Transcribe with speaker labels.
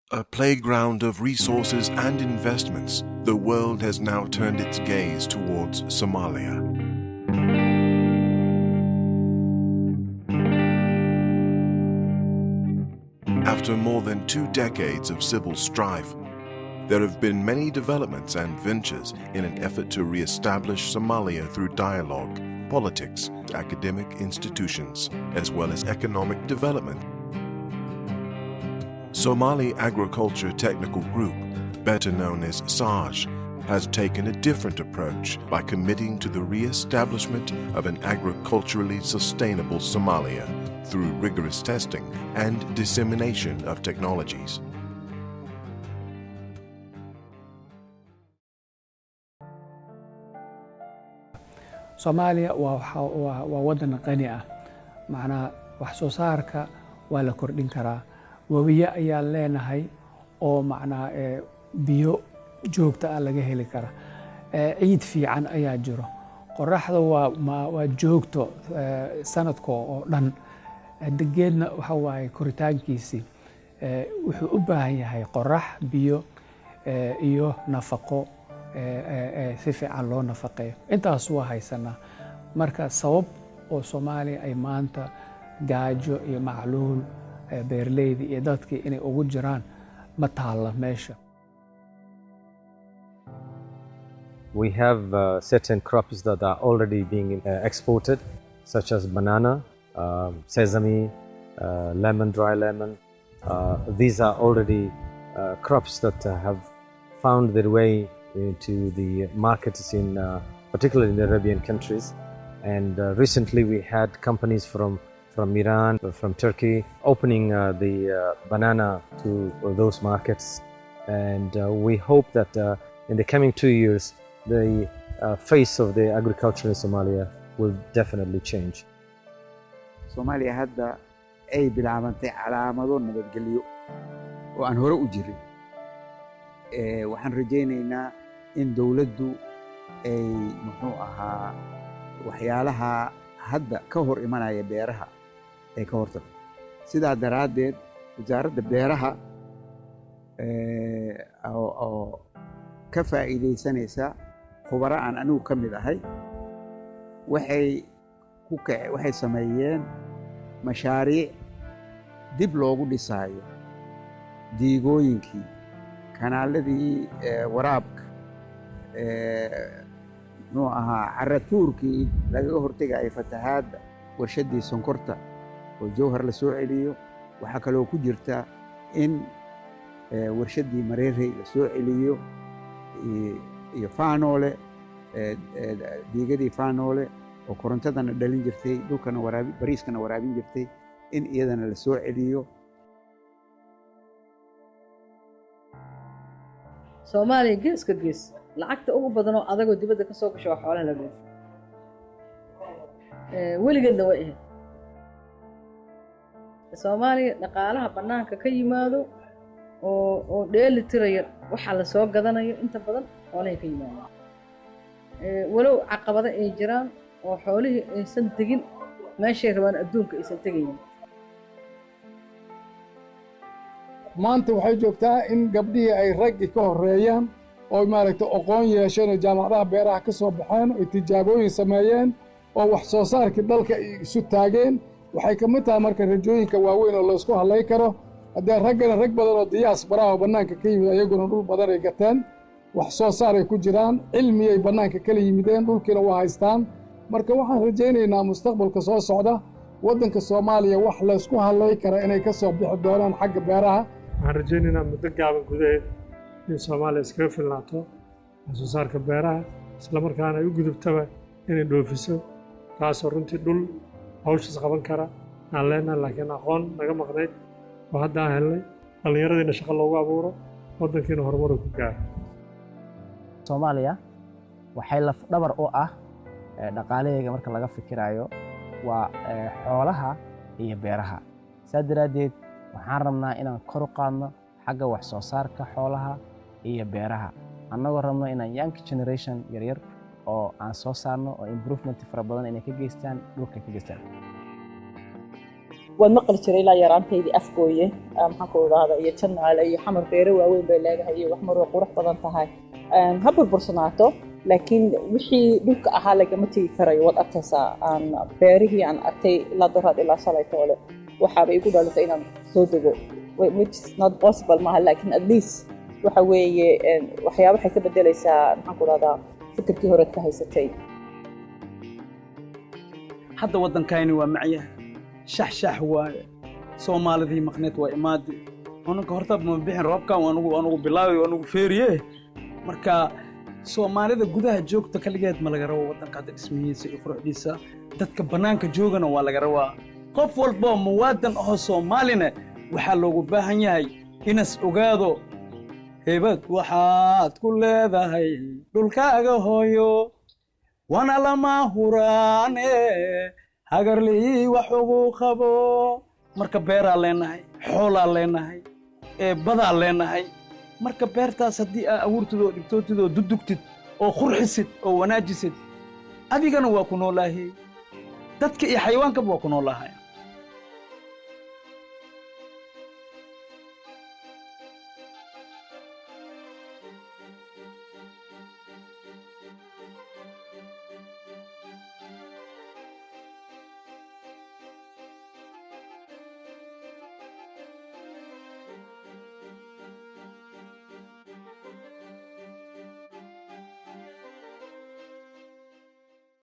Speaker 1: A playground of resources and investments, the world has now turned its gaze towards Somalia. After more than 2 decades of civil strife, there have been many developments and ventures in an effort to re-establish Somalia through dialogue, politics, academic institutions, as well as economic development. Soomaaliya-Agriculture Technical Group, better known as SAAG, has taken a different approach by committing to the re-establishment of an agriculturally sustainable Somalia through rigorous testing and dissemination of technologies.
Speaker 2: Somalia waa wadan qani ah, macnaha wax soo saarka waa la kordhin karaa. Wabiya ayaa leenahay oo macnaha biyo joogta ah laga heli kara. Ciid fiican ayaa jiro. Qoraxda waa joogto sanadka oo dhan. Degeedna waxa waaye koritaankiisi wuxuu u baahan yahay qorax, biyo iyo nafaqo si fiican loo nafaqeeyo. Intaas waa haysanaa. Marka sabab oo Soomaaliya ay maanta gaajo iyo macluul beerleyda iyo dadkii inay ugu jiraan ma taala meesha.
Speaker 3: We have certain crops that are already being exported, such as banana, sesame, lemon, dry lemon. These are already crops that have found their way into the markets in particularly in the Arabian countries. And recently we had companies from Iran, from Turkey, opening the banana to those markets. And we hope that in the coming 2 years, the face of the agriculture in Somalia will definitely change.
Speaker 4: Somalia hadda ay bilaabantay calaamado nabadgelyo oo aan hore u jirin. Waxaan rajaynaynaa in dawladdu ay muxuu ahaa waxyaalaha hadda ka hor imanaya beeraha ay ka hortagto. Sidaa daraaddeed wasaaradda beeraha oo ka faa'iidaysanaysa khubaro aan anigu ka mid ahay waxay sameeyeen mashaariic dib loogu dhisaayo diigooyinkii, kanaaladii waraabka, muxuu ahaa carratuurkii lagaga hortegaya fatahaadda, warshaddii sonkorta oo jawhar la soo celiyo. waxaa kaloo ku jirta in warshaddii mareerey la soo celiyo iyo faanoole, diigadii faanoole oo korontadana dhalin jirtay, dhulkana bariiskana waraabin jirtay, in iyadana la soo celiyo.
Speaker 5: Soomaaliya geeska gees lacagta ugu badan oo adagoo dibadda ka soo gasho xoolaha la dhoofiyo. Weligeedna way ahayd. Soomaaliya dhaqaalaha bannaanka ka yimaado oo dheeli tiraya waxa la soo gadanayo inta badan xoolaha ka yimaado. Walow caqabado ay jiraan oo xoolihii aysan tegin meeshay rabaan adduunka aysan tegaynin.
Speaker 6: maanta waxay joogtaa in gabdhihii ay raggi ka horeeyaan oo maaragtay aqoon yeesheen oo jaamacadaha beeraha ka soo baxeen oo tijaabooyin sameeyeen oo wax soo saarkii dalka isu taageen. waxay ka mid tahay marka rajooyinka waaweyn oo la isku halay karo. haddii raggana rag badan oo diyaasbaraha oo bannaanka ka yimid ayaguna dhul badan ay gateen, wax soo saar ay ku jiraan, cilmi ay bannaanka kala yimideen, dhulkiina waa haystaan. marka waxaan rajaynaynaa mustaqbalka soo socda waddanka Soomaaliya wax la isku halay kara inay ka soo bixi doonaan xagga beeraha.
Speaker 7: waxaan rajaynaynaa muddo gaaban gudaheed in Soomaaliya iskaga filnaato wax soo saarka beeraha, isla markaana ay u gudubtaba inay dhoofiso, taasoo runtii dhul hawshaas qaban kara aan leenahay, laakiin aqoon naga maqnayd oo hadda aan helnay. dhallinyaradiina shaqo loogu abuuro, waddankiina horumar ku gaaro.
Speaker 8: Soomaaliya waxay laf dhabar u ah dhaqaalaheega marka laga fikirayo waa xoolaha iyo beeraha. saa daraaddeed waxaan rabnaa inaan kor u qaadno xagga wax soo saarka xoolaha iyo beeraha, annagoo rabno inaan young generation yaryar oo aan soo saarno oo improvement fara badan inay ka geystaan dhulka ka geystaan.
Speaker 9: waad maqli jiray ilaa yaraantaydii afgooye maxaan ku idhaahdaa iyo jannaale iyo xamar beero waaweyn bay leedahay iyo wax mar waa qurux badan tahay ha burbursanaato laakiin wixii dhulka ahaa lagama tegi karayo waad arkaysaa beerihii aan arkay ilaa doraad ilaa shalay toole waxaaba igu dhalisay inaan soo dego which is not possible maaha laakiin at least waxa weeye waxyaabo waxay ka bedelaysaa maxaan ku idhahdaa fikirkii horeed ka haysatay
Speaker 10: hadda waddankayni waa macyaha shax waaye soomaalidii maqneed waa imaadi anunka horta ma bixin roobkan anugu bilaawi anugu feeriye marka soomaalida gudaha joogta kaligeed ma laga rabo waddanka hadda dhismihiisa iyo quruxdiisa dadka bannaanka joogana waa laga rabaa qof walba muwaadan oo Soomaalina waxaa loogu baahan yahay inas ogaado hebad waxaad ku leedahay dhulkaaga hooyo wana lama huraane hagarlii wax ugu qabo marka beeraa leenahay xoolaa leenahay badaa leenahay marka beertaas haddii aa abuurtidoo dhibtootidoo dudugtid oo qurxisid oo wanaajisid adigana waa ku noolaahay dadka iyo xayawaankaba waa ku noolaahay